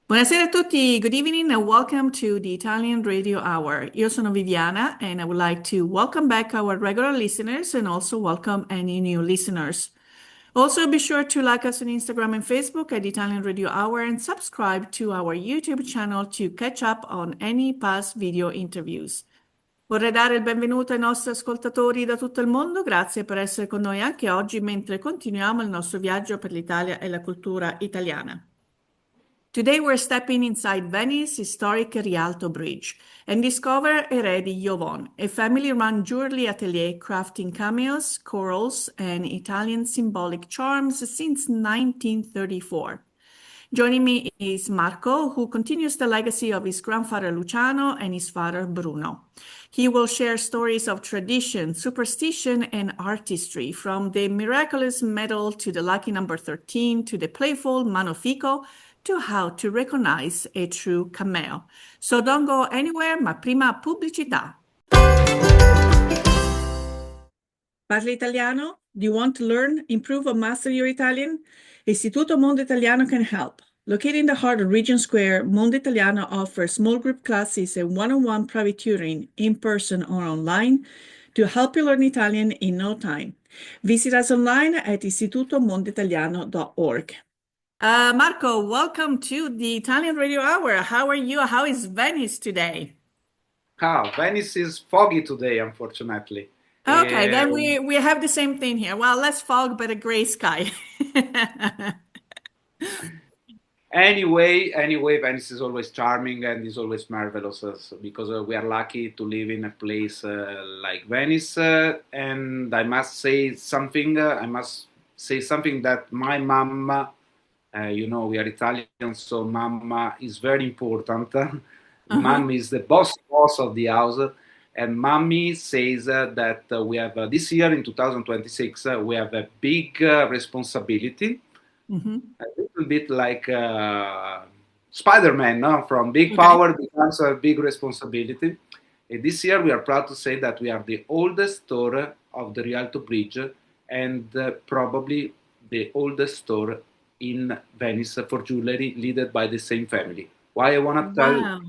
Buonasera a tutti. Good evening and welcome to the Italian Radio Hour. Io sono Viviana and I would like to welcome back our regular listeners and also welcome any new listeners. Also, be sure to like us on Instagram and Facebook at Italian Radio Hour and subscribe to our YouTube channel to catch up on any past video interviews. Vorrei dare il benvenuto ai nostri ascoltatori da tutto il mondo. Grazie per essere con noi anche oggi mentre continuiamo il nostro viaggio per l'Italia e la cultura italiana. Today we're stepping inside Venice's historic Rialto Bridge and discover Eredi Jovon, a family-run jewelry atelier crafting cameos, corals, and Italian symbolic charms since 1934. Joining me is Marco, who continues the legacy of his grandfather Luciano and his father Bruno. He will share stories of tradition, superstition, and artistry, from the miraculous medal to the lucky number 13 to the playful Manofico, to how to recognize a true cameo. So don't go anywhere, ma prima pubblicità. Parli italiano? Do you want to learn, improve, or master your Italian? Istituto Mondo Italiano can help. Located in the heart of Regent Square, Mondo Italiano offers small group classes and one-on-one private tutoring, in person or online, to help you learn Italian in no time. Visit us online at istitutomondoitaliano.org. Marco, welcome to the Italian Radio Hour. How are you? How is Venice today? Venice is foggy today, unfortunately. Okay, then we have the same thing here. Well, less fog, but a gray sky. Anyway, Venice is always charming and is always marvelous because we are lucky to live in a place like Venice. And I must say something. That my mama, we are Italian, so mama is very important. Mom is the boss of the house. And mommy says that we have this year in 2026, we have a big responsibility. A little bit like Spider-Man, no? From big power becomes a big responsibility. And this year we are proud to say that we are the oldest store of the Rialto Bridge and probably the oldest store in Venice for jewelry, led by the same family. Why I want to tell?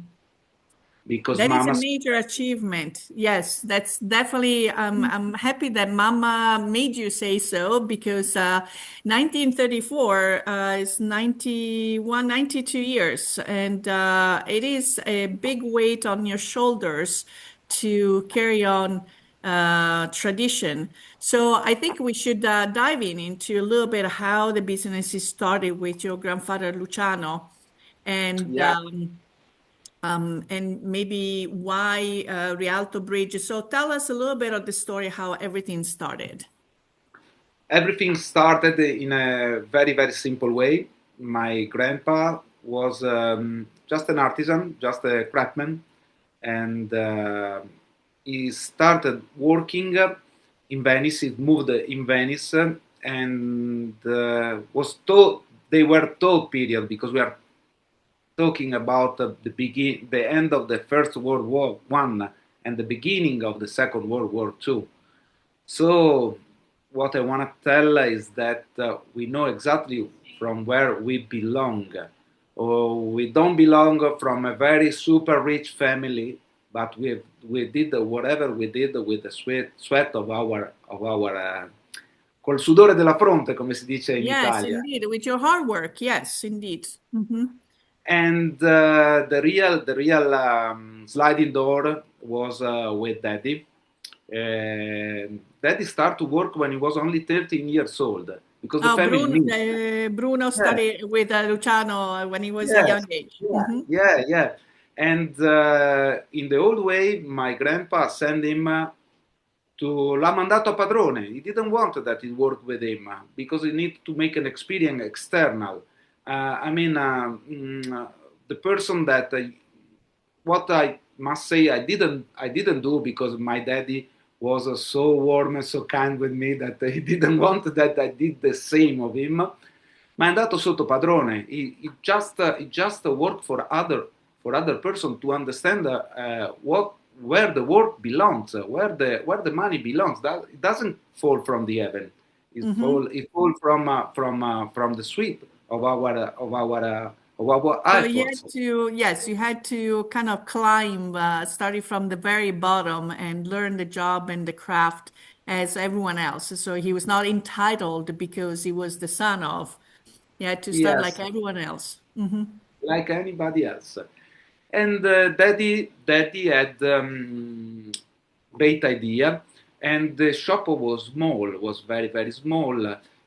Because that is a major achievement. Yes, that's definitely, I'm happy that Mama made you say so, because 1934 is 91, 92 years. And it is a big weight on your shoulders to carry on tradition. So I think we should dive into a little bit how the business is started with your grandfather Luciano. And and maybe why Rialto Bridge. So tell us a little bit of the story, how everything started. Everything started in a very, very simple way. My grandpa was just an artisan, just a craftsman, and he started working in Venice. He moved in Venice and was taught. They were taught period because we are talking about the end of the First World War I and the beginning of the Second World War II. So what I want to tell is that we know exactly from where we belong. We don't belong from a very super rich family, but we did whatever we did with the sweat of our col sudore della fronte, come si dice in Italia. Yes, indeed, with your hard work. Yes, indeed. And the real sliding door was with Daddy. Daddy started to work when he was only 13 years old because the family Bruno studied with Luciano when he was a young age. Yeah. And in the old way, my grandpa sent him l'ha mandato a padrone. He didn't want that he worked with him because he needed to make an experience external. The person that what I must say I didn't do because my daddy was so warm and so kind with me that he didn't want that I did the same of him. Ma è andato sotto padrone. He just worked for other person to understand where the work belongs, where the money belongs. That it doesn't fall from the heaven. It fall from the sweat of our what So I you thought had so. to, yes, you had to kind of climb, starting from the very bottom and learn the job and the craft as everyone else. So he was not entitled because he was the son of. You had to start like Yes, everyone else. Hmm. like anybody else. And daddy had great idea, and the shop was small, was very very small.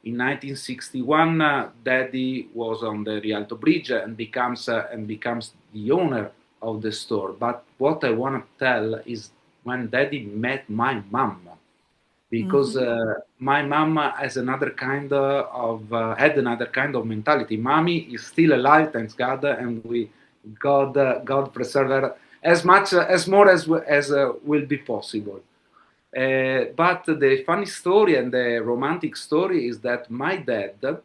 In 1961, daddy was on the Rialto Bridge and becomes the owner of the store. But what I want to tell is when daddy met my mom, because Hmm. my mom has another kind of had another kind of mentality. Mommy is still alive, thanks God, and we God preserve her as much as more as will be possible. But the funny story and the romantic story is that my dad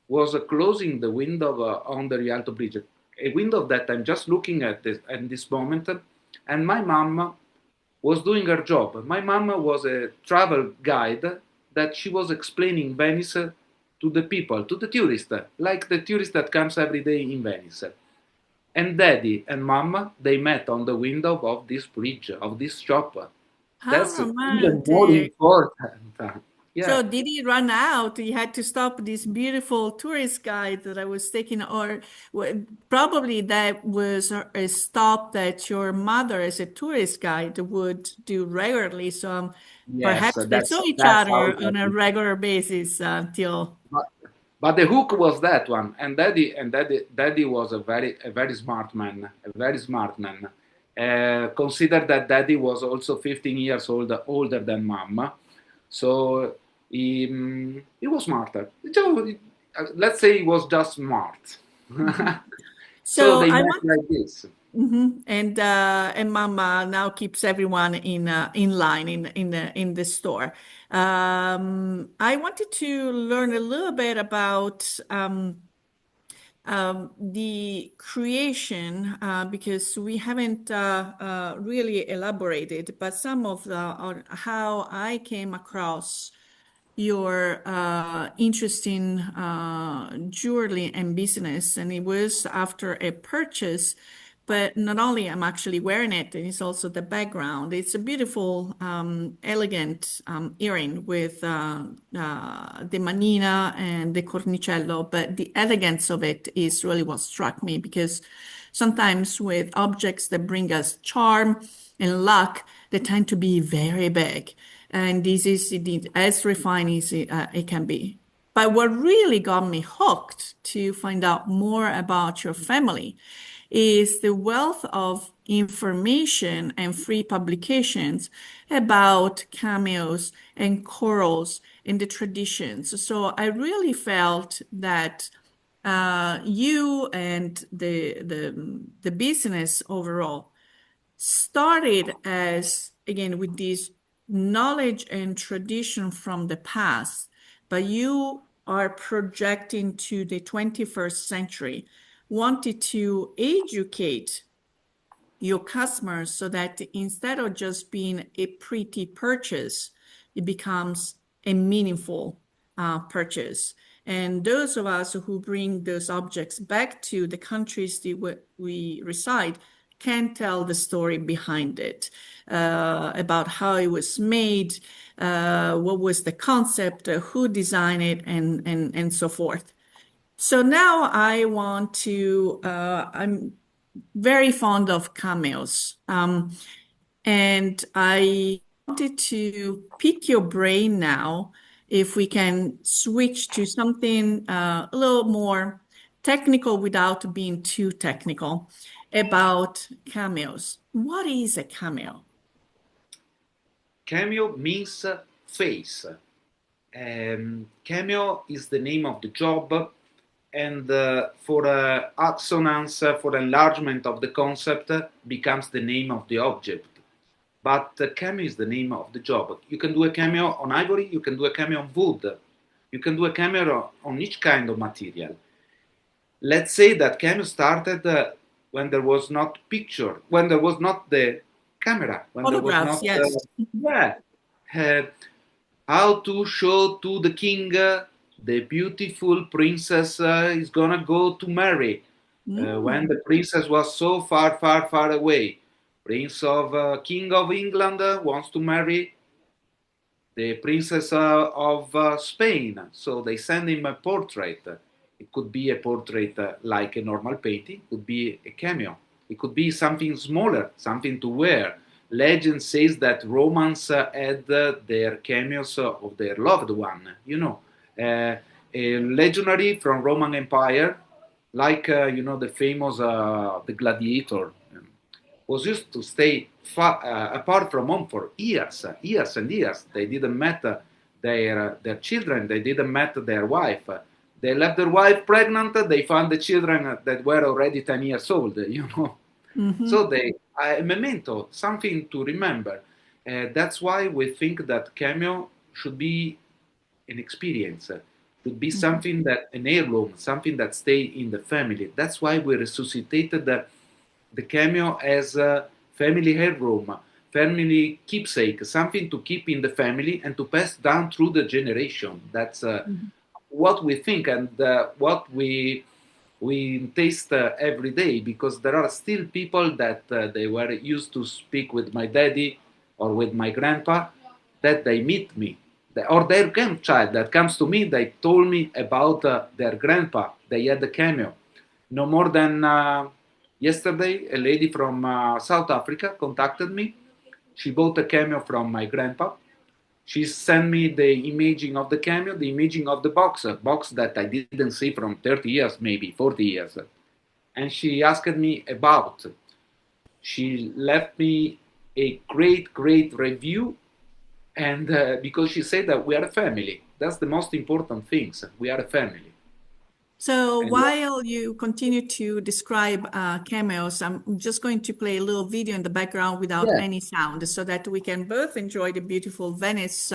was closing the window on the Rialto Bridge, a window that I'm just looking at this moment, and my mom was doing her job. My mom was a travel guide that she was explaining Venice to the people, to the tourists, like the tourist that comes every day in Venice. And daddy and mom, they met on the window of this bridge, of this shop. How That's even more romantic. important. So Yeah. did he run out? He had to stop this beautiful tourist guide that I was taking, or probably that was a stop that your mother, as a tourist guide, would do regularly. So Yes, perhaps they saw each that's how other it on a happened. regular basis until. But, but the hook was that one, and daddy was a very smart man, a very smart man. Consider that daddy was also 15 years older than mom, so he was smarter. So, let's say he was just smart. Mhm. So So they I met want. like this. And Mama now keeps everyone in line in the store. I wanted to learn a little bit about the creation, because we haven't really elaborated, but some of the on how I came across your interesting jewelry and business, and it was after a purchase. But not only I'm actually wearing it, and it's also the background. It's a beautiful, elegant earring with the manina and the cornicello. But the elegance of it is really what struck me, because sometimes with objects that bring us charm and luck, they tend to be very big. And this is indeed as refined as it can be. But what really got me hooked to find out more about your family is the wealth of information and free publications about cameos and corals and the traditions. So I really felt that you and the business overall started as, again, with this knowledge and tradition from the past, but you are projecting to the 21st century, wanted to educate your customers so that instead of just being a pretty purchase, it becomes a meaningful purchase. And those of us who bring those objects back to the countries that we reside can tell the story behind it, about how it was made, what was the concept, who designed it, and so forth. So now I want to, I'm very fond of cameos. And I wanted to pick your brain now if we can switch to something a little more technical without being too technical about cameos. What is a cameo? Cameo means face. Cameo is the name of the job, and for assonance, for enlargement of the concept, becomes the name of the object. But cameo is the name of the job. You can do a cameo on ivory, you can do a cameo on wood, you can do a cameo on each kind of material. Let's say that cameo started when there was not picture, when there was not the camera, when there was Photographs, not, yes. yeah, uh, how to show to the king the beautiful princess is gonna go to marry. when the princess was so far, far, far away. King of England wants to marry the princess of Spain, so they send him a portrait. It could be a portrait like a normal painting, it could be a cameo, it could be something smaller, something to wear. Legend says that Romans had their cameos of their loved one, a legionary from Roman Empire, like the famous the gladiator, was used to stay apart from home for years and years. They didn't met their children. They didn't met their wife. They left their wife pregnant. They found the children that were already 10 years old. So a memento, something to remember. That's why we think that cameo should be an experience. Should be something that an heirloom, something that stay in the family. That's why we resuscitated the cameo as a family heirloom, family keepsake, something to keep in the family and to pass down through the generation. That's what we think and what we taste every day, because there are still people that they were used to speak with my daddy or with my grandpa, that they meet me, or their grandchild that comes to me, they told me about their grandpa. They had a cameo. No more than yesterday, a lady from South Africa contacted me. She bought a cameo from my grandpa. She sent me the imaging of the cameo, the imaging of the box that I didn't see from 30 years, maybe 40 years. And she asked me about. She left me a great, great review. And because she said that we are a family. That's the most important thing. We are a family. So And while you continue to describe cameos, I'm just going to play a little video in the background without yeah, any sound so that we can both enjoy the beautiful Venice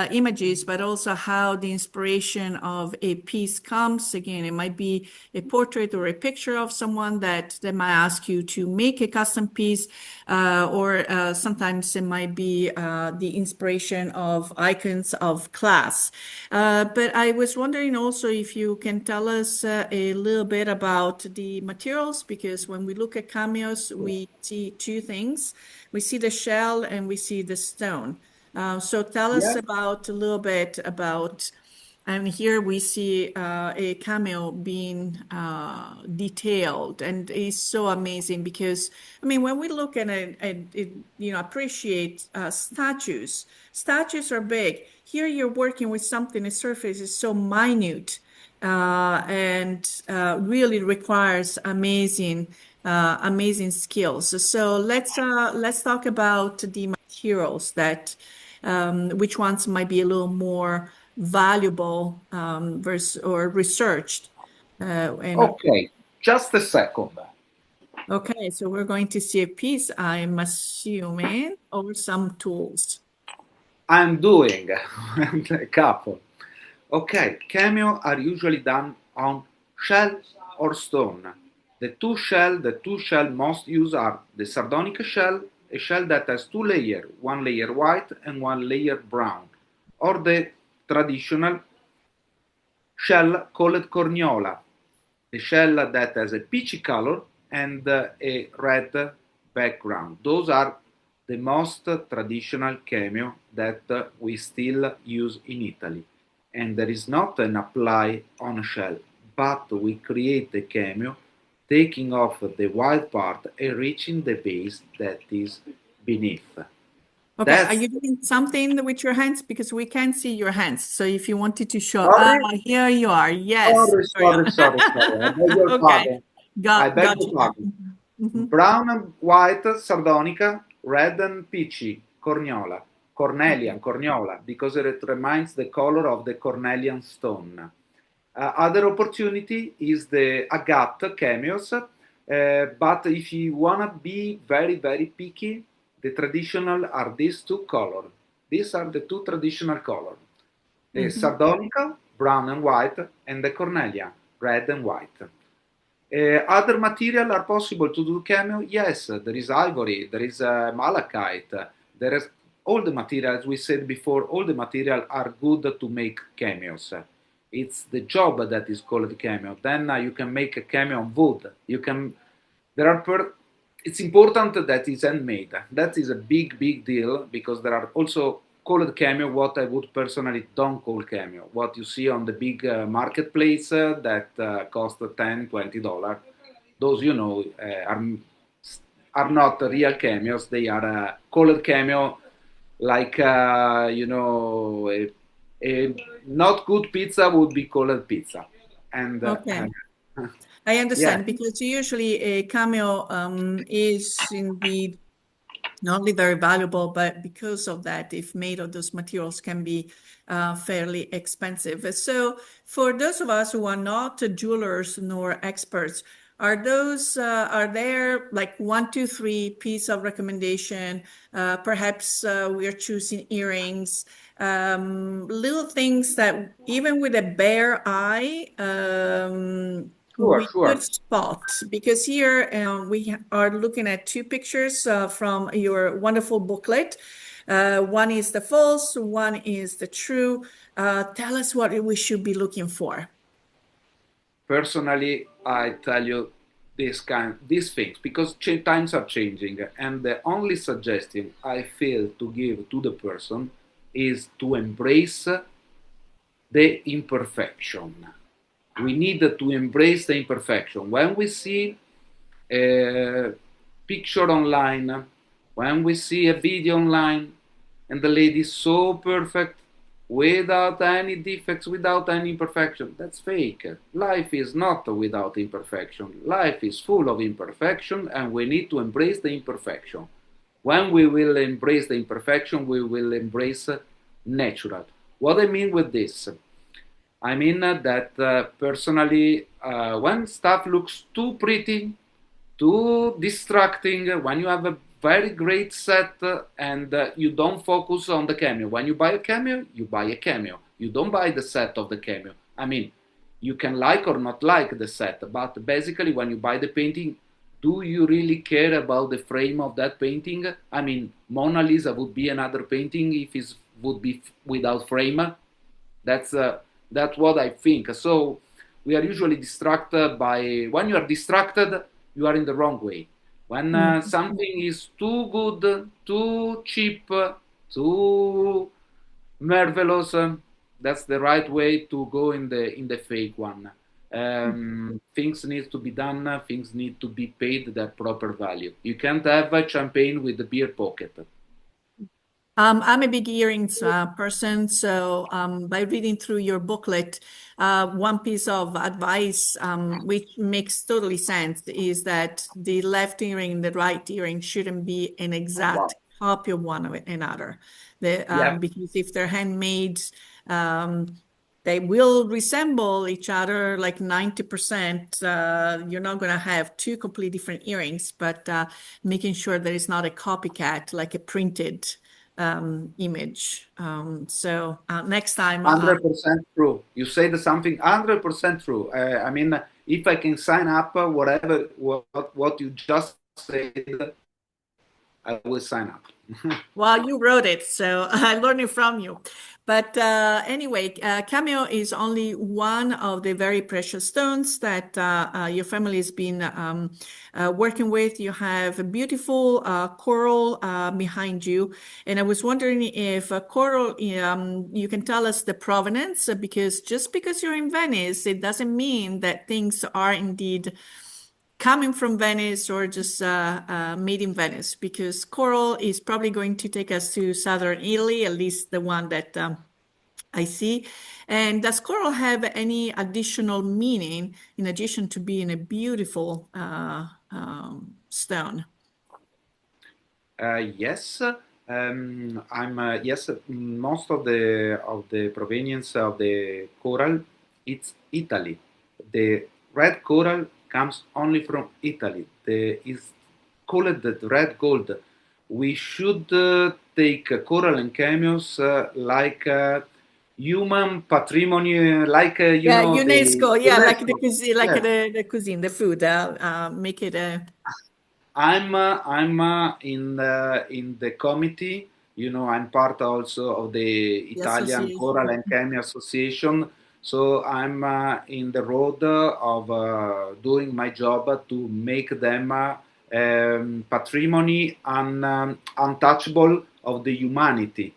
images, but also how the inspiration of a piece comes. Again, it might be a portrait or a picture of someone that they might ask you to make a custom piece, or sometimes it might be the inspiration of icons of class. But I was wondering also if you can tell us a little bit about the materials, because when we look at cameos, we see two things. We see the shell and we see the stone. So tell us yeah. about a little bit about, and here we see a cameo being detailed, and it's so amazing because, I mean, when we look at it, appreciate statues. Statues are big. Here you're working with something, the surface is so minute, and really requires amazing skills. So let's talk about the materials that which ones might be a little more valuable versus or researched. And Okay, just a second. okay, so we're going to see a piece, I'm assuming, or some tools. I'm doing a couple. Okay, cameo are usually done on shell or stone. The two shell most used are the sardonic shell, a shell that has two layers, one layer white and one layer brown, or the traditional shell called corniola, the shell that has a peachy color and a red background. Those are the most traditional cameo that we still use in Italy. And there is not an apply on a shell, but we create the cameo taking off the white part and reaching the base that is beneath. Okay, are That's you doing something with your hands? Because we can't see your hands. So if you wanted to show, sorry, here you are. Yes, sorry, carry sorry, on. sorry, sorry. I beg your Okay, pardon. I beg got your you. pardon. Mhm. Brown and white sardonica, red and peachy corniola, cornelian corniola, because it reminds the color of the cornelian stone. Other opportunity is the agate cameos, but if you wanna be very very picky, the traditional are these two colors. These are the two traditional colors: the Mhm. sardonica, brown and white, and the cornelian, red and white. Other material are possible to do cameo? Yes, there is ivory, there is malachite, there is all the materials we said before. All the material are good to make cameos. It's the job that is called cameo. Then you can make a cameo on wood. You can. There are. It's important that it's handmade. That is a big deal because there are also called cameo. What I would personally don't call cameo. What you see on the big marketplace that cost $10, $20. Those are not real cameos. They are colored cameo, like a not good pizza would be colored pizza, and Okay. I yeah, understand because usually a cameo is indeed not only very valuable, but because of that, if made of those materials, can be fairly expensive. So, for those of us who are not jewelers nor experts, are there like one, two, three piece of recommendation? Perhaps we are choosing earrings, little things that even with a bare eye, sure, we could sure. spot. Because here we are looking at two pictures from your wonderful booklet. One is the false, one is the true. Tell us what we should be looking for. Personally, I tell you these things because times are changing, and the only suggestion I feel to give to the person is to embrace the imperfection. We need to embrace the imperfection. When we see a picture online, when we see a video online, and the lady is so perfect, without any defects, without any imperfection, that's fake. Life is not without imperfection. Life is full of imperfection, and we need to embrace the imperfection. When we will embrace the imperfection, we will embrace natural. What I mean with this? I mean that personally, when stuff looks too pretty, too distracting, when you have a very great set and you don't focus on the cameo. When you buy a cameo, you buy a cameo. You don't buy the set of the cameo. I mean, you can like or not like the set, but basically, when you buy the painting, do you really care about the frame of that painting? I mean, Mona Lisa would be another painting if it would be without frame. That's what I think. So we are usually distracted by when you are distracted, you are in the wrong way. When Mm. something is too good, too cheap, too marvelous, that's the right way to go in the fake one. Things need to be done. Things need to be paid their proper value. You can't have a champagne with the beer pocket. I'm a big earrings person, so by reading through your booklet, one piece of advice which makes totally sense is that the left earring and the right earring shouldn't be an Wow. exact copy of one of another. Yeah. Because if they're handmade, um, they will resemble each other like 90%. You're not going to have two completely different earrings, but making sure that it's not a copycat, like a printed image. So next time, 100% true. You said something 100% true. I mean, if I can sign up, whatever what you just said, I will sign up. well, you wrote it, so I learned it from you. But anyway, cameo is only one of the very precious stones that your family has been working with. You have a beautiful coral behind you. And I was wondering if coral, you can tell us the provenance, because just because you're in Venice, it doesn't mean that things are indeed coming from Venice or just made in Venice, because coral is probably going to take us to southern Italy, at least the one that I see. And does coral have any additional meaning in addition to being a beautiful stone? Yes, I'm yes. Most of the provenience of the coral, it's Italy. The red coral comes only from Italy. The is called the red gold. We should take coral and cameos like human patrimony, like Yeah, the UNESCO. Yeah, like the UNESCO. cuisine, like Yeah. the cuisine, the food. Make it a. I'm in the committee. You know, I'm part also of the The Italian Choral association. and Cameo Association. So I'm in the road of doing my job to make them patrimony untouchable of the humanity.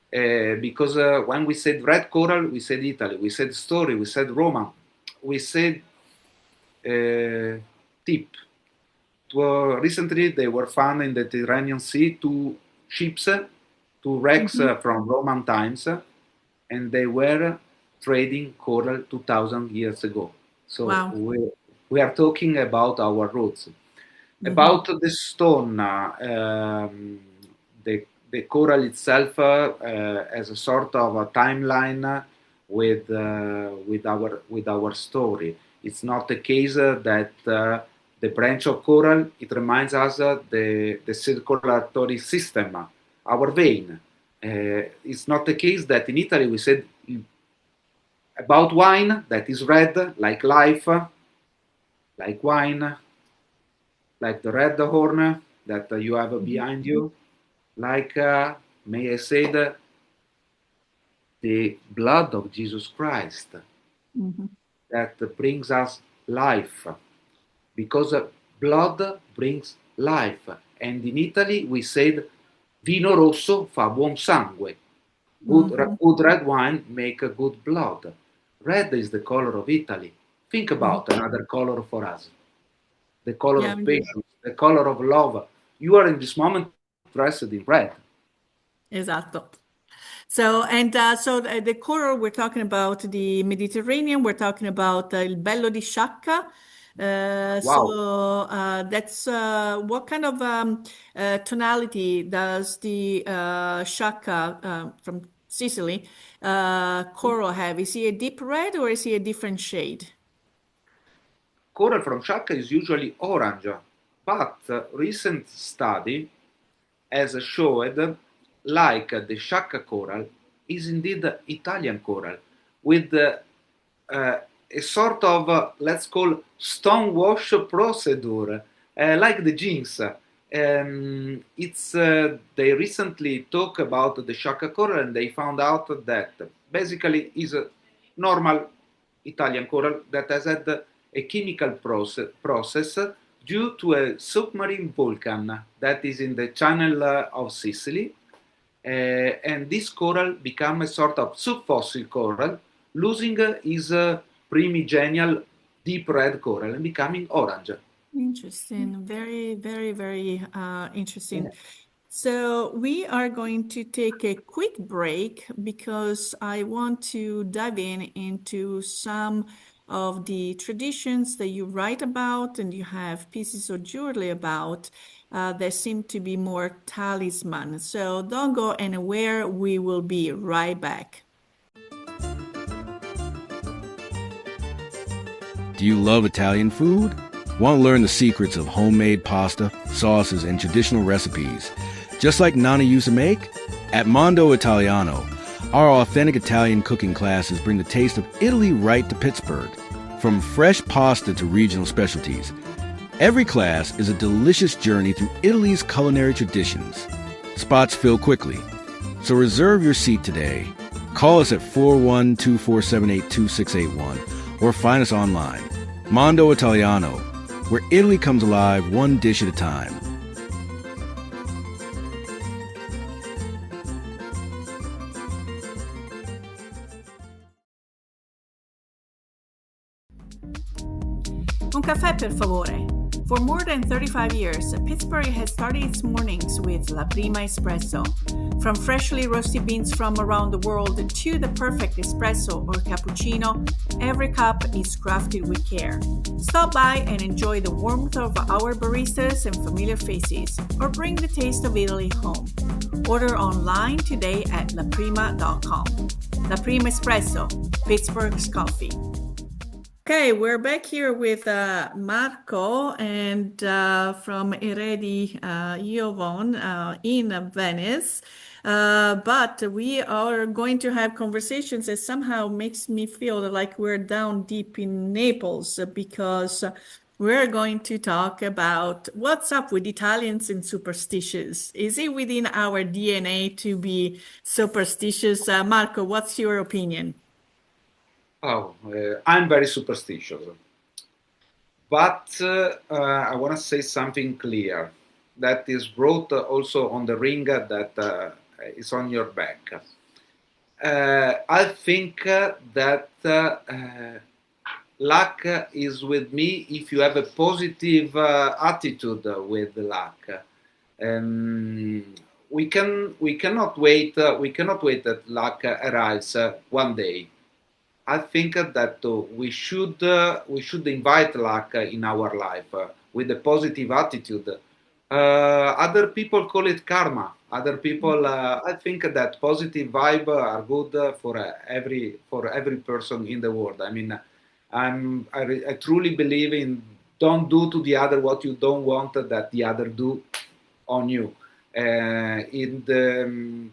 Because when we said red coral, we said Italy, we said story, we said Roma, we said tip. Recently, they were found in the Mediterranean Sea two ships, two wrecks Mhm. from Roman times, and they were trading coral 2000 years ago. So Wow. we are talking about our roots. Mhm. About the stone, the coral itself as a sort of a timeline with our story. It's not the case that the branch of coral it reminds us the circulatory system, our vein. It's not the case that in Italy we said about wine that is red, like life, like wine, like the red horn that you have Mhm. behind you, like, may I say, the blood of Jesus Christ Mhm. that brings us life, because blood brings life. And in Italy we said, vino rosso fa buon sangue. Mhm. Good red wine make a good blood. Red is the color of Italy. Think Mhm. about another color for us. The color Yeah, of patience, the color of love. You are in this moment dressed in red. esatto. So, and so the coral, we're talking about the Mediterranean, we're talking about il bello di Sciacca. Wow. That's what kind of tonality does the Sciacca from Sicily coral have? Is he a deep red or is he a different shade? Coral from Shaka is usually orange, but recent study has showed like the Shaka coral is indeed Italian coral with a sort of, let's call, stonewash procedure, like the jeans. They recently talked about the Shaka coral and they found out that basically is a normal Italian coral that has had a chemical process due to a submarine volcan that is in the channel of Sicily. And this coral became a sort of subfossil coral, losing his primigenial deep red coral and becoming orange. Interesting. Very, very, very interesting. So we are going to take a quick break because I want to dive into some of the traditions that you write about and you have pieces of jewelry about that seem to be more talisman. So don't go anywhere. We will be right back. Do you love Italian food? Want to learn the secrets of homemade pasta, sauces, and traditional recipes, just like Nana used to make? At Mondo Italiano, our authentic Italian cooking classes bring the taste of Italy right to Pittsburgh. From fresh pasta to regional specialties, every class is a delicious journey through Italy's culinary traditions. Spots fill quickly, so reserve your seat today. Call us at 412-478-2681 or find us online. Mondo Italiano, where Italy comes alive one dish at a time. Un caffè, per favore. For more than 35 years, Pittsburgh has started its mornings with La Prima Espresso. From freshly roasted beans from around the world to the perfect espresso or cappuccino, every cup is crafted with care. Stop by and enjoy the warmth of our baristas and familiar faces, or bring the taste of Italy home. Order online today at laprima.com. La Prima Espresso, Pittsburgh's coffee. Okay, we're back here with Marco and from Eredi Jovon in Venice. But we are going to have conversations that somehow makes me feel like we're down deep in Naples because we're going to talk about what's up with Italians and superstitious. Is it within our DNA to be superstitious? Marco, what's your opinion? Oh, I'm very superstitious, but I want to say something clear that is wrote also on the ring that is on your back. I think that luck is with me if you have a positive attitude with luck. Um, we cannot wait that luck arrives one day. I think that we should invite luck in our life with a positive attitude. Other people call it karma. Other people, I think that positive vibe are good for every person in the world. I mean, I truly believe in don't do to the other what you don't want that the other do on you. In the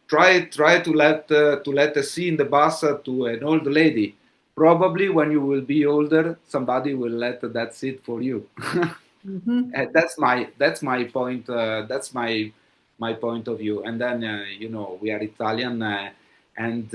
try to let a see in the bus to an old lady. Probably when you will be older, somebody will let that sit for you. Mm-hmm. That's my point. That's my point of view. And then we are Italian, and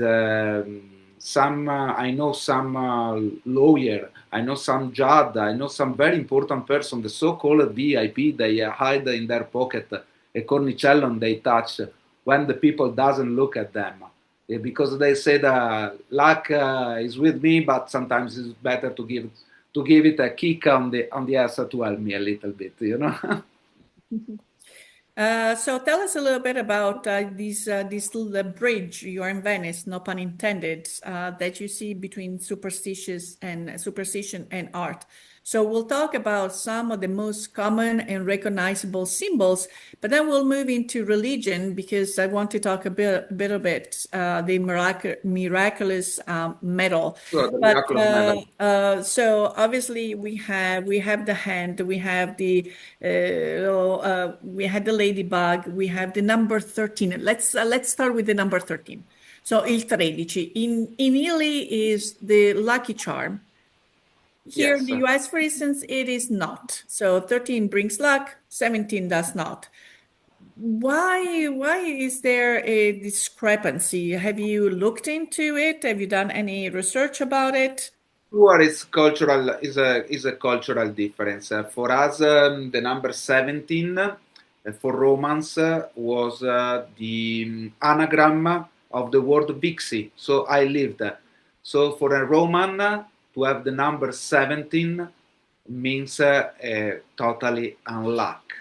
some I know some lawyer, I know some judge, I know some very important person, the so-called VIP. They hide in their pocket a cornicello and they touch when the people doesn't look at them. Because they say that luck is with me, but sometimes it's better to give it a kick on the ass to help me a little bit, you know. So tell us a little bit about this little bridge. You are in Venice, no pun intended, that you see between superstition and art. So we'll talk about some of the most common and recognizable symbols, but then we'll move into religion because I want to talk a bit the miraculous medal. So the But miraculous medal. so obviously we have the hand, we have we had the ladybug, we have the number 13. Let's start with the number 13. So il 13 in Italy is the lucky charm. Here in Yes. the US, for instance, it is not. So 13 brings luck, 17 does not. Why is there a discrepancy? Have you looked into it? Have you done any research about it? Sure, it's cultural is a cultural difference. For us, the number 17 for Romans was the anagram of the word vixi. So I lived. So for a Roman to have the number 17 means totally unluck.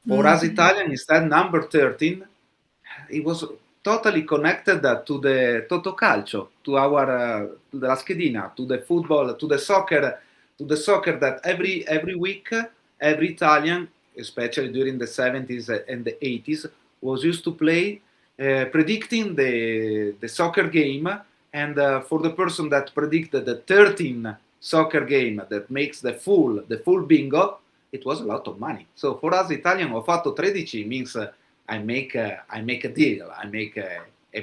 For us Mhm. Italian, instead number 13, it was totally connected to the Totocalcio, to our to the La Schedina, to the football, to the soccer that every week, every Italian, especially during the 70s and the 80s, was used to play, predicting the soccer game. And for the person that predicted the 13 soccer game that makes the full bingo, it was a lot of money. So for us Italian, ho fatto 13 means I make a deal. I make a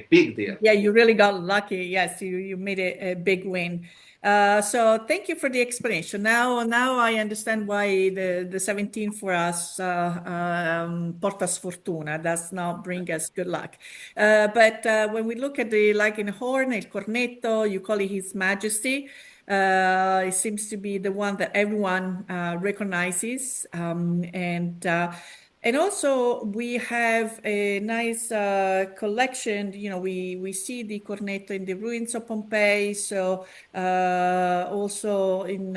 big deal. Yeah, you really got lucky. Yes, you made a big win. So thank you for the explanation. Now I understand why the 17 for us porta sfortuna does not bring us good luck. But when we look at the like in horn, el cornetto, you call it His Majesty. It seems to be the one that everyone recognizes, and also we have a nice collection. You know, we see the cornetto in the ruins of Pompeii. So also in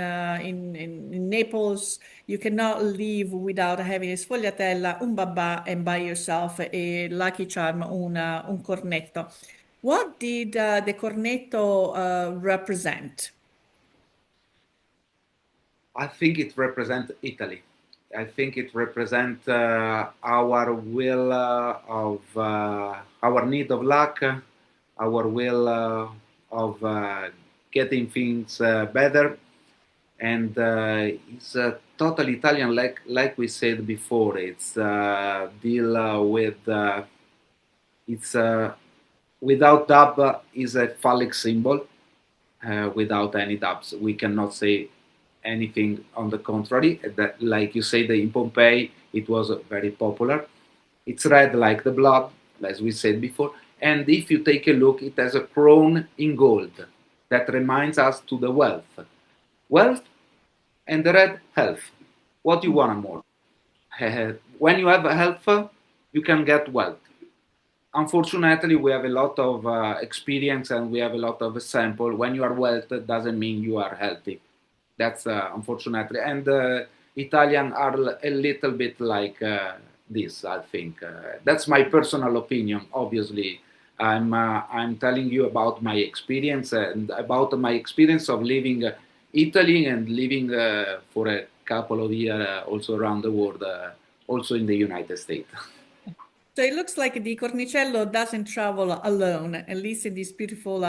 Naples, you cannot leave without having a sfogliatella, un babà, and by yourself a lucky charm, un cornetto. What did the cornetto represent? I think it represents Italy. I think it represents our will of our need of luck, our will of getting things better, and it's totally Italian, like we said before. It's deal with it's without dub is a phallic symbol. Without any dubs, we cannot say anything on the contrary. That, like you said, in Pompeii, it was very popular. It's red like the blood, as we said before. And if you take a look, it has a crown in gold. that reminds us to the wealth. Wealth and the red health. What you want more? When you have health, you can get wealth. Unfortunately, we have a lot of experience and we have a lot of sample. When you are wealthy, it doesn't mean you are healthy. That's unfortunately. And Italian are a little bit like this, I think. That's my personal opinion. Obviously, I'm telling you about my experience and about my experience of living Italy and living for a couple of years also around the world, also in the United States. So it looks like the cornicello doesn't travel alone, at least in this beautiful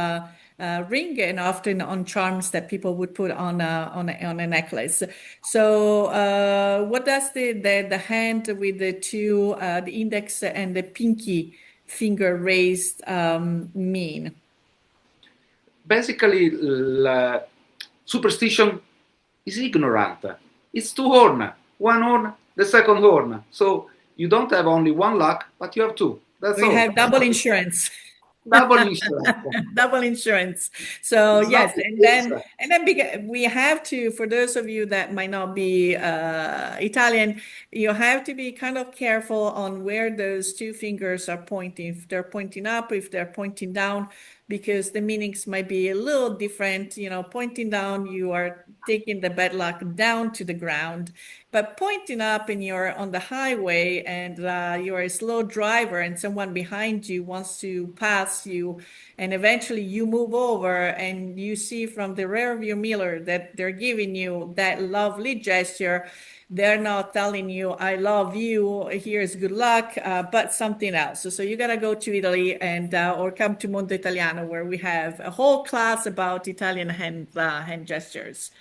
ring and often on charms that people would put on a necklace. So what does the hand with the two, the index and the pinky finger raised mean? Basically, superstition is ignorant. It's two horn, one horn, the second horn. So you don't have only one luck, but you have two. That's We all. have double insurance. Double insurance. Double insurance. So It's yes, not and then we have to, for those of you that might not be Italian, you have to be kind of careful on where those two fingers are pointing. If they're pointing up, if they're pointing down, because the meanings might be a little different. You know, pointing down, you are taking the bad luck down to the ground, but pointing up and you're on the highway and you're a slow driver and someone behind you wants to pass you, and eventually you move over and you see from the rear view mirror that they're giving you that lovely gesture. They're not telling you, I love you, here's good luck, but something else. So you got to go to Italy and or come to Mondo Italiano, where we have a whole class about Italian hand gestures.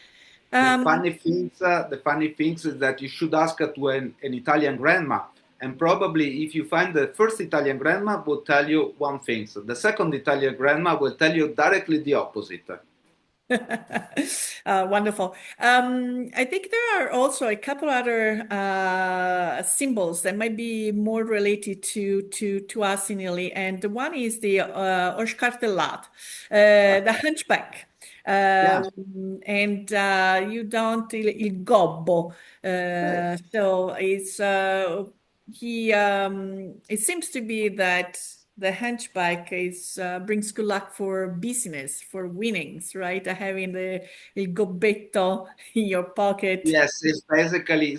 the funny things is that you should ask to an Italian grandma, and probably if you find the first Italian grandma will tell you one thing. So the second Italian grandma will tell you directly the opposite. Wonderful. I think there are also a couple other symbols that might be more related to us in Italy, and one is the Oscartellat, the hunchback. Yeah. And you don't il gobbo. So it's it seems to be that the hunchback is brings good luck for business, for winnings, right? Having the il gobbetto in your pocket. Yes, it's basically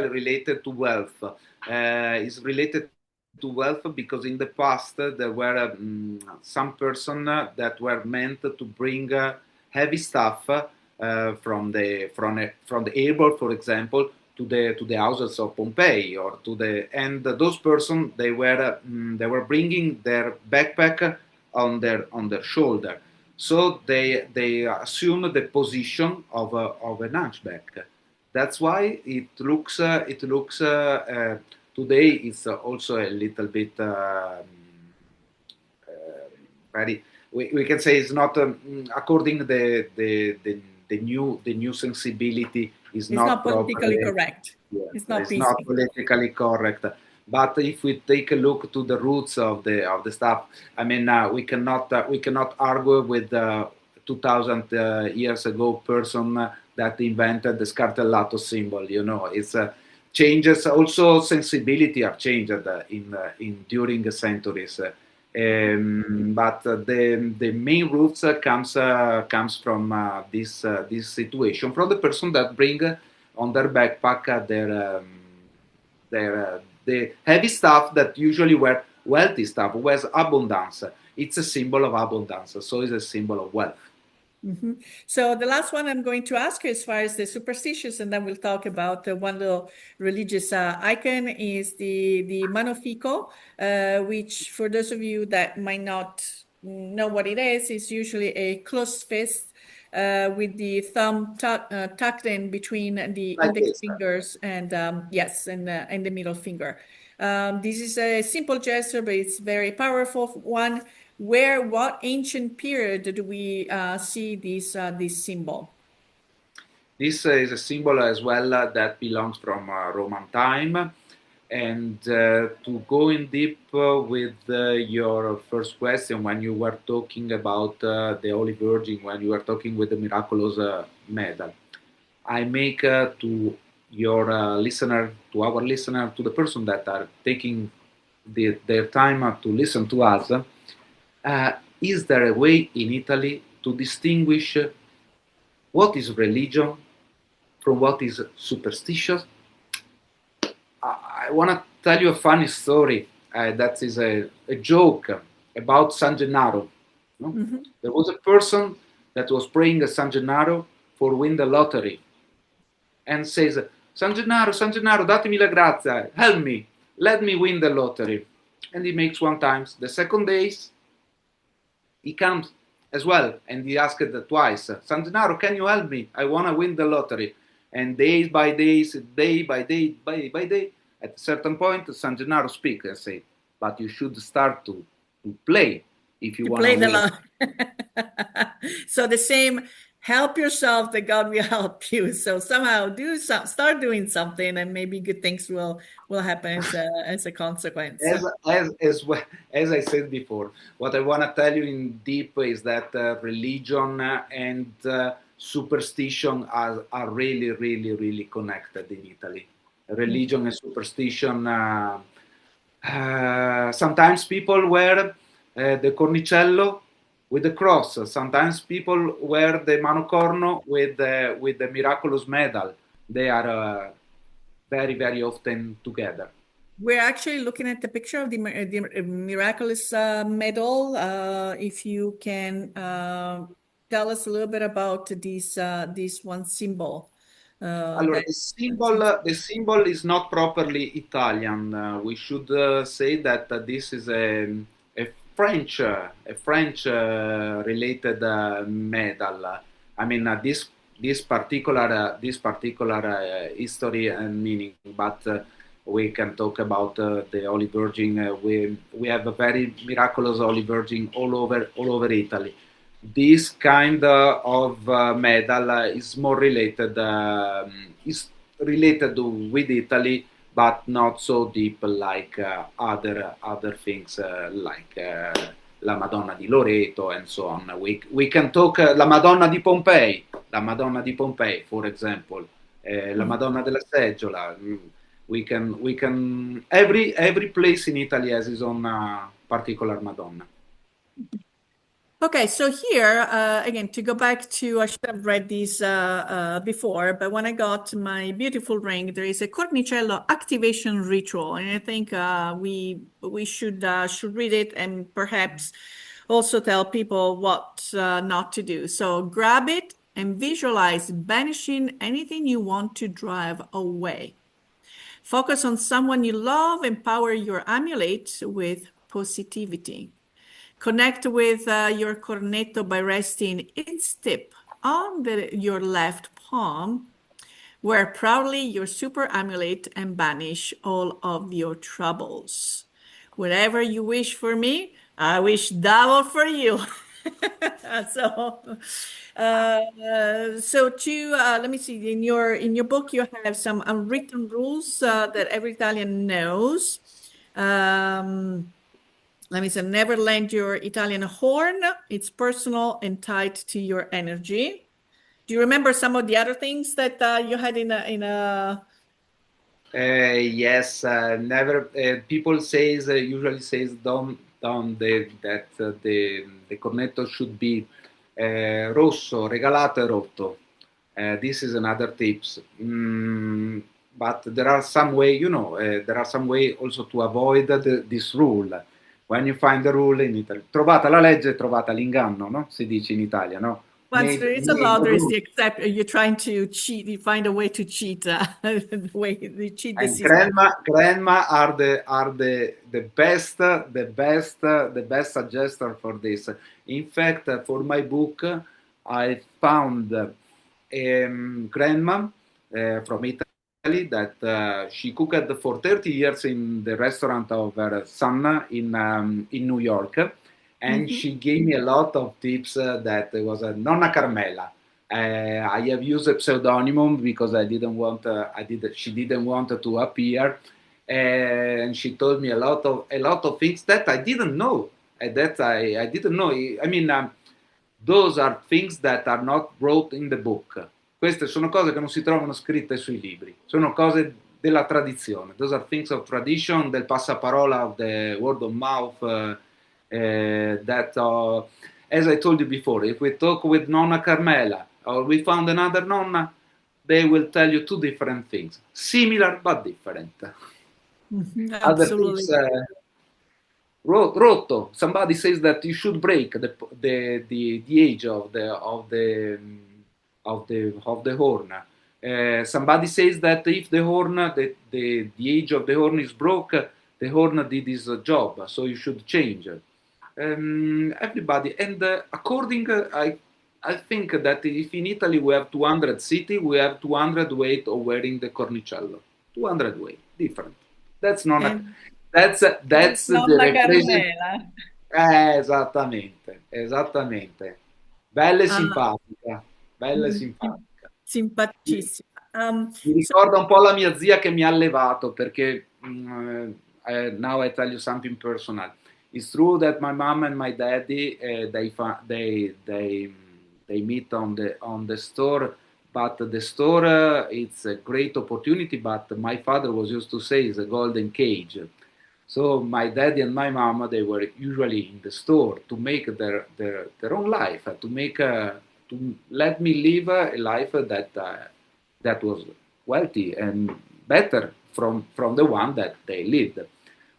related to wealth. It's related to wealth because in the past there were some person that were meant to bring heavy stuff from the airport, for example, to the houses of Pompeii, or to the and those person they were bringing their backpack on their shoulder, so they assume the position of an hunchback. That's why it looks today it's also a little bit very, we can say it's not according the new sensibility is It's not politically properly, correct. yeah, It's not it's not PC. politically correct. But if we take a look to the roots of the stuff, I mean, we cannot argue with 2,000 years ago person that invented the scartellato symbol. It's changes also, sensibility are changed in during the centuries. But the main roots comes from this situation, from the person that bring on their backpack the heavy stuff that usually were wealthy stuff, was abundance. It's a symbol of abundance, so it's a symbol of wealth. Mm-hmm. So the last one I'm going to ask you, as far as the superstitious, and then we'll talk about one little religious icon, is the manofico, which for those of you that might not know what it is usually a closed fist with the thumb tucked in between the Like index this. fingers and yes, and the middle finger. This is a simple gesture, but it's very powerful one. What ancient period do we see this symbol? This is a symbol as well that belongs from Roman time, And to go in deep with your first question, when you were talking about the Holy Virgin, when you were talking with the miraculous medal, I make to your listener, to our listener, to the person that are taking their time to listen to us, is there a way in Italy to distinguish what is religion from what is superstitious? I want to tell you a funny story. That is a joke about San Gennaro. No? Mm-hmm. There was a person that was praying at San Gennaro for win the lottery, and says, San Gennaro, datemi la grazia, help me, let me win the lottery. And he makes one time. The second days, he comes as well, and he asked twice, San Gennaro, can you help me? I want to win the lottery. And days by days, day by day, by day, at a certain point, San Gennaro speaks and says, but you should start to play if you want to play the lottery. So the same, help yourself, that God will help you. So somehow start doing something, and maybe good things will happen as a consequence. As I said before, what I want to tell you in deep is that religion and superstition are really, really, really connected in Italy. Religion and superstition. Sometimes people wear the cornicello with the cross. Sometimes people wear the manocorno with the miraculous medal. They are very, very often together. We're actually looking at the picture of the miraculous medal. If you can tell us a little bit about this one symbol. Allora, the symbol is not properly Italian. We should say that this is a French related medal. I mean, this particular history and meaning, but we can talk about the Holy Virgin. We have a very miraculous Holy Virgin all over Italy. This kind of medal is more related with Italy, but not so deep like other things like la Madonna di Loreto and so on. We can talk la Madonna di Pompei, for example, la Madonna della Seggiola. We can every place in Italy has its own particular Madonna. Okay, so here, again, to go back to, I should have read this before, but when I got my beautiful ring, there is a cornicello activation ritual, and I think we should read it and perhaps also tell people what not to do. So grab it and visualize banishing anything you want to drive away. Focus on someone you love, empower your amulet with positivity. Connect with your cornetto by resting its tip on your left palm. Wear proudly your super amulet and banish all of your troubles. Whatever you wish for me, I wish double for you. So let me see. In your book, you have some unwritten rules that every Italian knows. Let me say, never lend your Italian horn. It's personal and tied to your energy. Do you remember some of the other things that you had in a? Yes, never. People usually says that the cornetto should be rosso, regalato e rotto. This is another tips. But there are some way, also to avoid this rule. When you find the rule in Italy, trovata la legge, trovata l'inganno, no? Si dice in Italia, no? Once there is a law, there is the exception. You're trying to cheat. You find a way to cheat. The way you cheat the system. Grandma are the best suggestion for this. In fact, for my book, I found grandma from Italy that she cooked for 30 years in the restaurant of her son in New York, and she gave me a lot of tips that was a Nonna Carmela. I have used a pseudonym because she didn't want to appear, and she told me a lot of things that I didn't know. That I didn't know. I mean, those are things that are not wrote in the book. Queste sono cose che non si trovano scritte sui libri. Sono cose della tradizione. Those are things of tradition, del passaparola, of the word of mouth. That, as I told you before, if we talk with Nonna Carmela or we found another Nonna, they will tell you two different things, similar but different. Other Absolutely. things, rotto. Somebody says that you should break the age of the horn. Somebody says that if the horn, the age of the horn is broke, the horn did his job, so you should change. Everybody, and I think that if in Italy we have 200 city, we have 200 ways of wearing the cornicello. 200 ways, different. That's not And that's it's the not la represent. Carmela. Esattamente. Bella e Ah, simpatica, bella e simpatica. simpaticissima. Mi ricorda un po' la mia zia che mi ha allevato perché now I tell you something personal. It's true that my mom and my daddy they meet on the store, but the store it's a great opportunity. But my father was used to say it's a golden cage. So my daddy and my mama they were usually in the store to make their own life, to let me live a life that was wealthy and better from the one that they lived.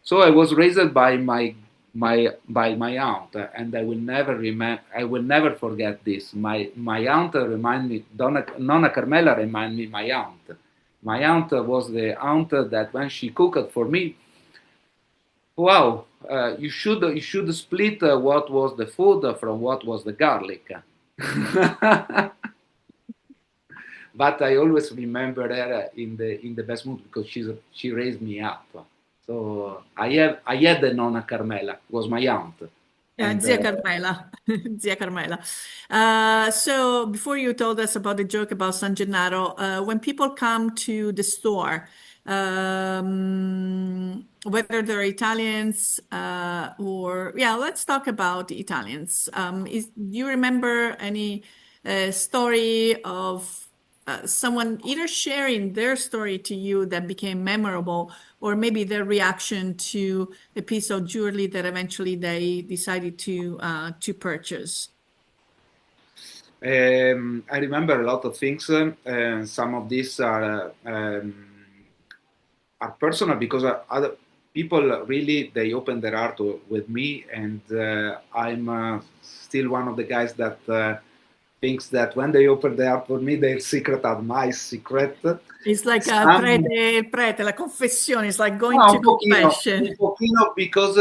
So I was raised by my aunt, and I will never forget this. My aunt remind me, Nonna Carmela remind me my aunt. My aunt was the aunt that when she cooked for me, wow, you should split what was the food from what was the garlic. But I always remember her in the best mood because she raised me up. So I had the Nonna Carmela, was my aunt. And Zia Carmela. Zia Carmela. So before you told us about the joke about San Gennaro, when people come to the store, whether they're Italians or, yeah, let's talk about the Italians. Do you remember any story of someone either sharing their story to you that became memorable, or maybe their reaction to a piece of jewelry that eventually they decided to purchase? I remember a lot of things. Some of these are personal because other people really they open their heart with me, and I'm still one of the guys that thinks that when they open their heart for me, their secret are my secret. It's like a Some, prete, la confessione. It's like going to un confession. pochino because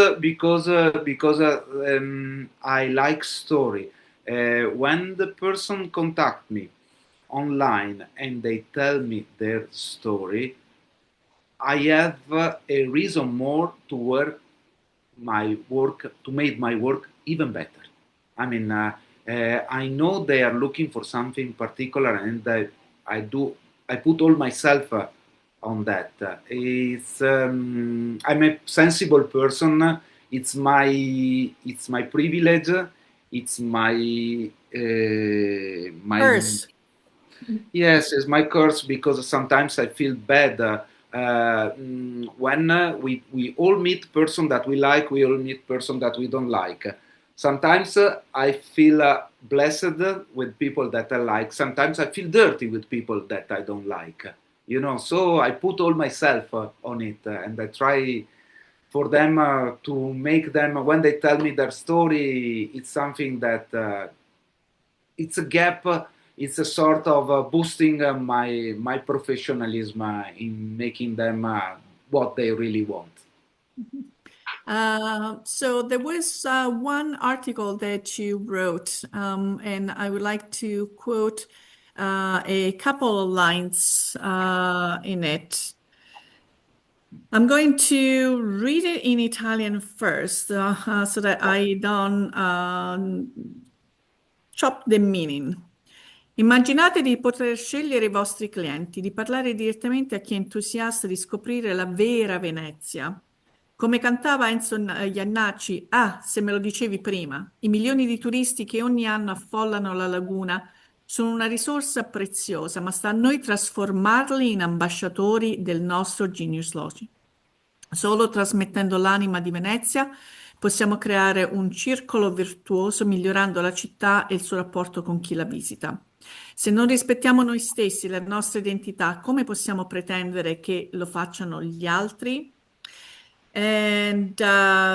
I like story. When the person contact me online and they tell me their story, I have a reason more to work my work to make my work even better. I mean, I know they are looking for something particular, and I put all myself on that. I'm a sensible person. It's my privilege. It's my Curse. yes, it's my curse because sometimes I feel bad when we all meet person that we like, we all meet person that we don't like. Sometimes I feel blessed with people that I like. Sometimes I feel dirty with people that I don't like. So I put all myself on it, and I try for them to make them when they tell me their story. It's something that it's a gap. It's a sort of boosting my professionalism in making them what they really want. So there was one article that you wrote, and I would like to quote a couple of lines in it. I'm going to read it in Italian first, so that I don't chop the meaning. Immaginate di poter scegliere i vostri clienti, di parlare direttamente a chi è entusiasta di scoprire la vera Venezia. Come cantava Enzo Iannacci, ah, se me lo dicevi prima, i milioni di turisti che ogni anno affollano la laguna sono una risorsa preziosa, ma sta a noi trasformarli in ambasciatori del nostro Genius Loci. Solo trasmettendo l'anima di Venezia possiamo creare un circolo virtuoso migliorando la città e il suo rapporto con chi la visita. Se non rispettiamo noi stessi, la nostra identità, come possiamo pretendere che lo facciano gli altri? And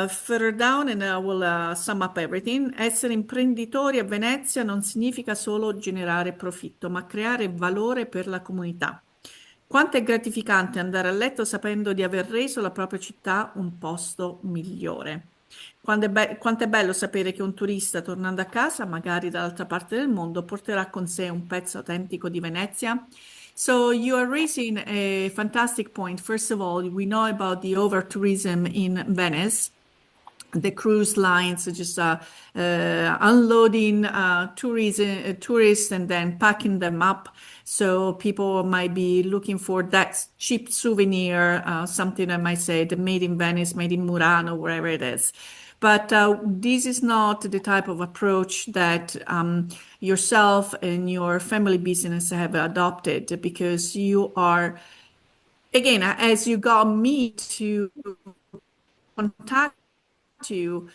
further down, and I will sum up everything. Essere imprenditori a Venezia non significa solo generare profitto, ma creare valore per la comunità. Quanto è gratificante andare a letto sapendo di aver reso la propria città un posto migliore. Quanto è bello sapere che un turista tornando a casa, magari dall'altra parte del mondo, porterà con sé un pezzo autentico di Venezia. So you are raising a fantastic point. First of all, we know about the over-tourism in Venice. The cruise lines just unloading tourists and then packing them up. So people might be looking for that cheap souvenir, something I might say, the made in Venice, made in Murano, wherever it is. But this is not the type of approach that yourself and your family business have adopted, because you are, again, as you got me to contact you,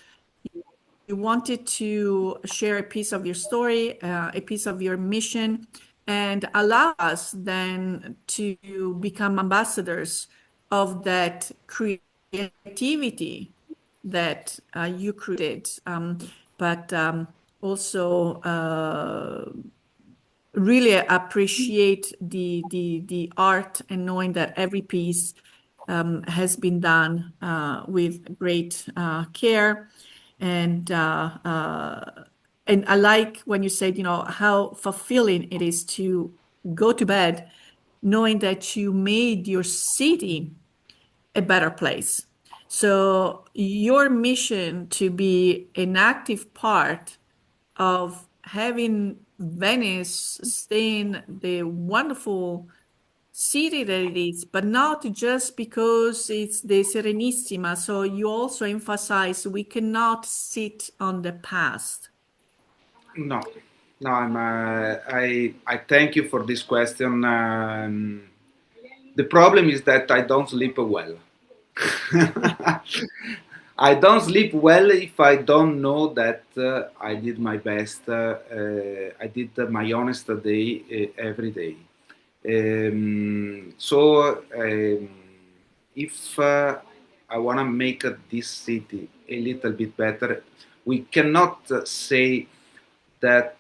you wanted to share a piece of your story, a piece of your mission, and allow us then to become ambassadors of that creativity that you created, but also really appreciate the art and knowing that every piece has been done with great care. And I like when you said, how fulfilling it is to go to bed knowing that you made your city a better place. So your mission to be an active part of having Venice stay in the wonderful city that it is, but not just because it's the Serenissima. So you also emphasize we cannot sit on the past. No, no, I thank you for this question. The problem is that I don't sleep well. I don't sleep well if I don't know that I did my best. I did my honest day every day. If I want to make this city a little bit better, we cannot say that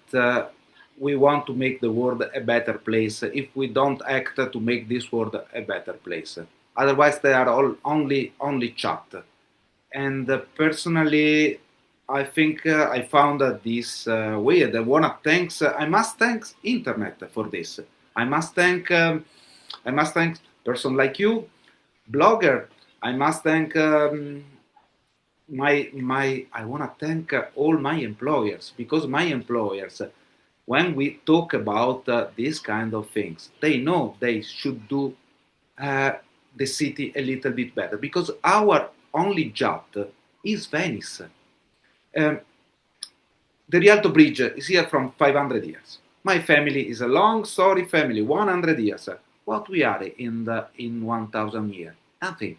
we want to make the world a better place if we don't act to make this world a better place. Otherwise, they are all only chat. And personally, I think I found this weird. I must thank internet for this. I must thank person like you, blogger. I must thank I want to thank all my employers, because my employers, when we talk about these kind of things, they know they should do the city a little bit better, because our only job is Venice. The Rialto Bridge is here from 500 years. My family is a long story family, 100 years. What we are in 1,000 years? Nothing.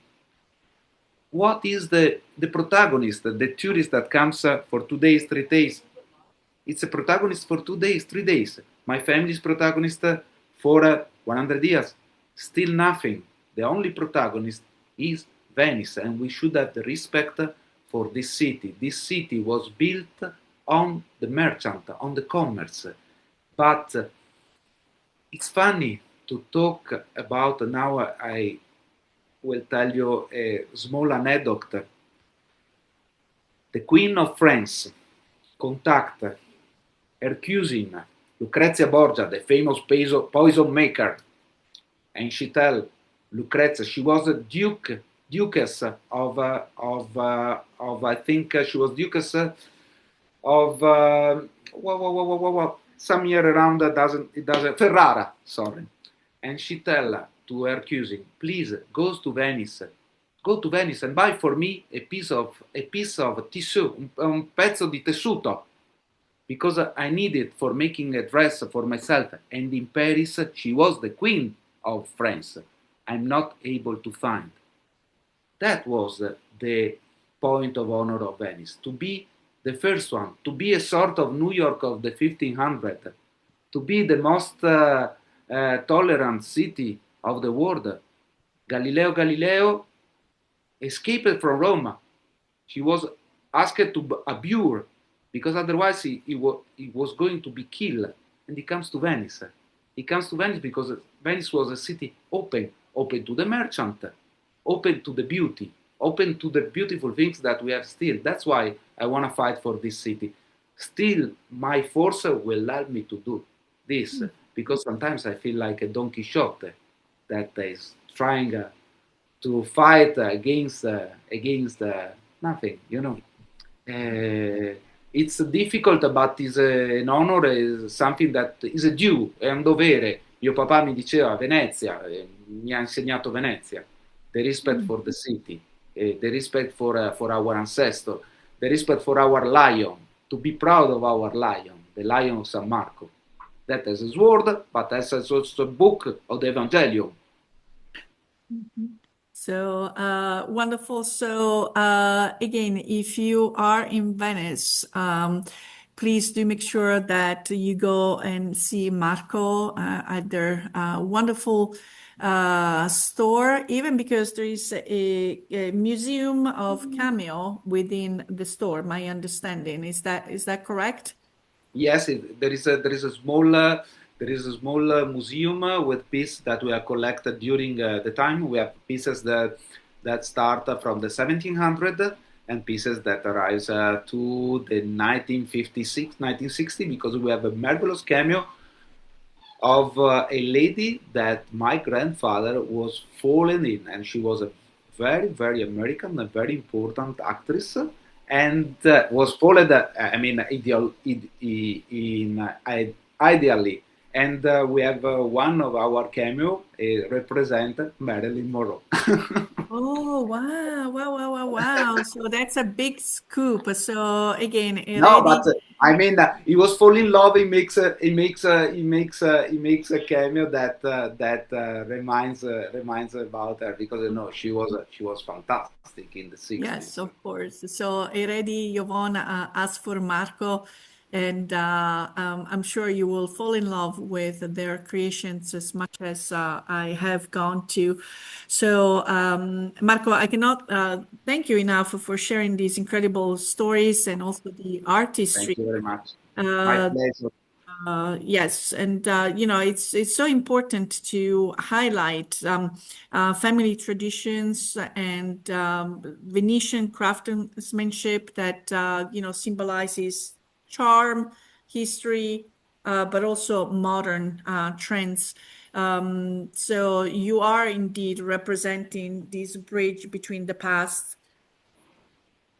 What is the protagonist, the tourist that comes for 2 days, 3 days? It's a protagonist for 2 days, 3 days. My family is protagonist for 100 years. Still nothing. The only protagonist is Venice, and we should have the respect for this city. This city was built on the merchant, on the commerce. But it's funny to talk about, now I will tell you a small anecdote. The Queen of France contact her cousin, Lucrezia Borgia, the famous poison maker, and she tell Lucrezia, she was a duchess of I think she was duchess of some year around it doesn't Ferrara, sorry. And she tell to her cousin, please go to Venice and buy for me a piece of tissue, un pezzo di tessuto, because I need it for making a dress for myself. And in Paris, she was the queen of France. I'm not able to find. That was the point of honor of Venice, to be the first one, to be a sort of New York of the 1500s, to be the most tolerant city of the world. Galileo Galileo escaped from Rome. He was asked to abjure because otherwise he was going to be killed. And he comes to Venice. He comes to Venice because Venice was a city open to the merchant, open to the beauty, open to the beautiful things that we have still. That's why I want to fight for this city. Still, my force will help me to do this, because sometimes I feel like a Don Quixote that is trying to fight against nothing, you know. It's difficult, but is an honor, is something that is a due, è un dovere. Mio papà mi diceva Venezia, mi ha insegnato Venezia. The respect for the city, the respect for our ancestor, the respect for our lion, to be proud of our lion, the lion of San Marco. That has a sword, but has also a book of the Evangelium. So wonderful. So again, if you are in Venice, please do make sure that you go and see Marco at their wonderful store, even because there is a museum of cameo within the store. My understanding is that correct? Yes, there is a small museum with pieces that were collected during the time. We have pieces that start from the 1700 and pieces that arise to the 1956, 1960, because we have a marvelous cameo of a lady that my grandfather was fallen in, and she was a very, very American, a very important actress, and was followed, ideally. And we have one of our cameo represent Marilyn Monroe. Oh, wow. So that's a big scoop. So again, No, Eredi. but I mean, he was fall in love. He makes a cameo that reminds about her, because she was fantastic in the 60s. Yes, of course. So Eredi Jovon asked for Marco, and I'm sure you will fall in love with their creations as much as I have gone to. So Marco, I cannot thank you enough for sharing these incredible stories and also the artistry. Thank you very much. My pleasure. Yes, and it's so important to highlight family traditions and Venetian craftsmanship that symbolizes charm, history, but also modern trends. So you are indeed representing this bridge between the past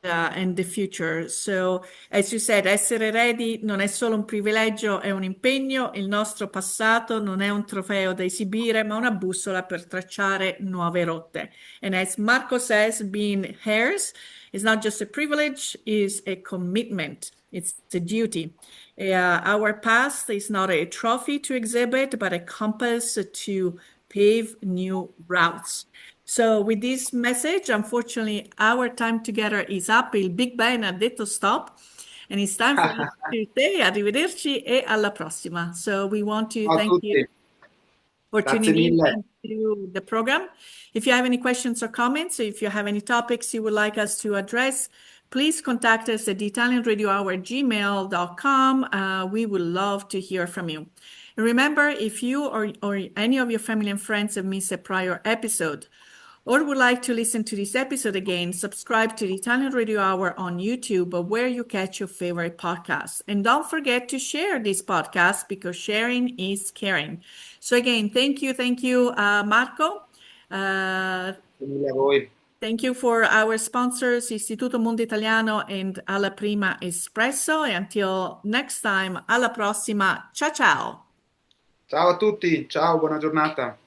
and the future. So, as you said, essere eredi non è solo un privilegio, è un impegno. Il nostro passato non è un trofeo da esibire, ma una bussola per tracciare nuove rotte. And as Marco says, being heirs is not just a privilege, is a commitment. It's a duty. Our past is not a trophy to exhibit, but a compass to pave new routes. So with this message, unfortunately, our time together is up. Il Big Ben ha detto stop. And it's time for us to say arrivederci e alla prossima. So we want to thank you for tuning in to the program. If you have any questions or comments, if you have any topics you would like us to address, please contact us at theitalianradio@gmail.com. We would love to hear from you. And remember, if you or any of your family and friends have missed a prior episode, or would like to listen to this episode again, subscribe to the Italian Radio Hour on YouTube, or where you catch your favorite podcasts. And don't forget to share this podcast, because sharing is caring. So again, thank you, Marco. Thank you for our sponsors, Istituto Mondo Italiano and Alla Prima Espresso. And until next time, alla prossima. Ciao ciao. Ciao a tutti, ciao, buona giornata.